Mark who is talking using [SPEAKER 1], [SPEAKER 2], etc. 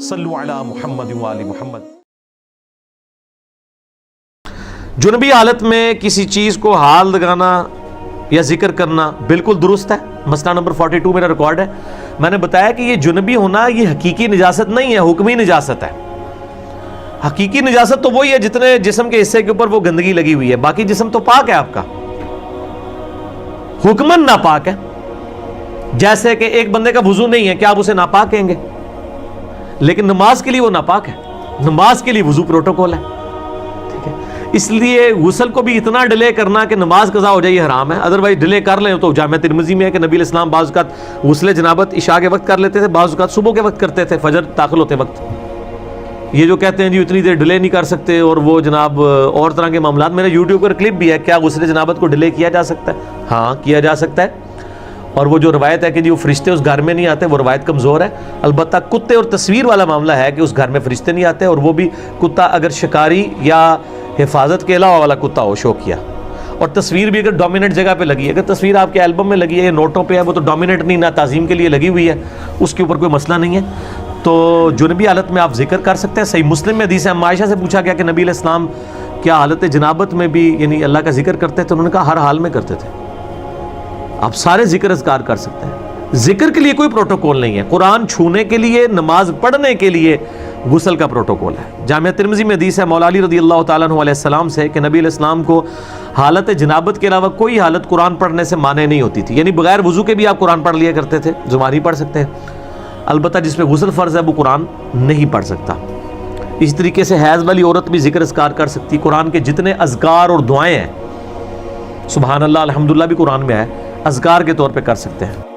[SPEAKER 1] صلو علی محمد و آل محمد۔ جنبی حالت میں کسی چیز کو ہاتھ لگانا یا ذکر کرنا بالکل درست ہے۔ مسئلہ نمبر 42 میرا ریکارڈ ہے۔ میں نے بتایا کہ یہ جنبی ہونا یہ حقیقی نجاست نہیں ہے، حکمی نجاست ہے۔ حقیقی نجاست تو وہی ہے جتنے جسم کے حصے کے اوپر وہ گندگی لگی ہوئی ہے، باقی جسم تو پاک ہے آپ کا، حکمن ناپاک ہے۔ جیسے کہ ایک بندے کا وضو نہیں ہے، کیا آپ اسے ناپاک کہیں گے؟ لیکن نماز کے لیے وہ ناپاک ہے، نماز کے لیے وضو پروٹوکول ہے، ٹھیک ہے۔ اس لیے غسل کو بھی اتنا ڈیلے کرنا کہ نماز قضا ہو جائے یہ حرام ہے، ادروائز ڈیلے کر لیں تو جامعہ ترمذی میں ہے کہ نبی علیہ السلام بعض اوقات غسل جنابت عشاء کے وقت کر لیتے تھے، بعض اوقات صبح کے وقت کرتے تھے، فجر داخل ہوتے وقت۔ یہ جو کہتے ہیں جی اتنی دیر ڈیلے نہیں کر سکتے اور وہ جناب اور طرح کے معاملات، میرا یوٹیوب پر کلپ بھی ہے، کیا غسل جنابت کو ڈیلے کیا جا سکتا ہے؟ ہاں کیا جا سکتا ہے۔ اور وہ جو روایت ہے کہ جی وہ فرشتے اس گھر میں نہیں آتے، وہ روایت کمزور ہے۔ البتہ کتے اور تصویر والا معاملہ ہے کہ اس گھر میں فرشتے نہیں آتے، اور وہ بھی کتا اگر شکاری یا حفاظت کے علاوہ والا کتا ہو، شوقیہ، اور تصویر بھی اگر ڈومیننٹ جگہ پہ لگی ہے، اگر تصویر آپ کے البم میں لگی ہے یا نوٹوں پہ ہے، وہ تو ڈومیننٹ نہیں، نہ تعظیم کے لیے لگی ہوئی ہے، اس کے اوپر کوئی مسئلہ نہیں ہے۔ تو جنبی حالت میں آپ ذکر کر سکتے ہیں۔ صحیح مسلم میں حدیث ہے، اما عائشہ سے پوچھا گیا کہ نبی علیہ السلام کیا حالت جنابت میں بھی یعنی اللہ کا ذکر کرتے تھے؟ انہوں نے کہا ہر حال میں کرتے تھے، آپ سارے ذکر اذکار کر سکتے ہیں، ذکر کے لیے کوئی پروٹوکول نہیں ہے۔ قرآن چھونے کے لیے، نماز پڑھنے کے لیے غسل کا پروٹوکول ہے۔ جامعہ ترمذی میں حدیث ہے مولا علی رضی اللہ تعالیٰ عنہ علیہ السلام سے کہ نبی علیہ السلام کو حالت جنابت کے علاوہ کوئی حالت قرآن پڑھنے سے مانع نہیں ہوتی تھی، یعنی بغیر وضو کے بھی آپ قرآن پڑھ لیا کرتے تھے، زبانی پڑھ سکتے ہیں، البتہ جس پہ غسل فرض ہے وہ قرآن نہیں پڑھ سکتا۔ اس طریقے سے حیض والی عورت بھی ذکر اذکار کر سکتی۔ قرآن کے جتنے اذکار اور دعائیں ہیں، سبحان اللہ الحمدللہ بھی قرآن میں ہے، اذکار کے طور پہ کر سکتے ہیں۔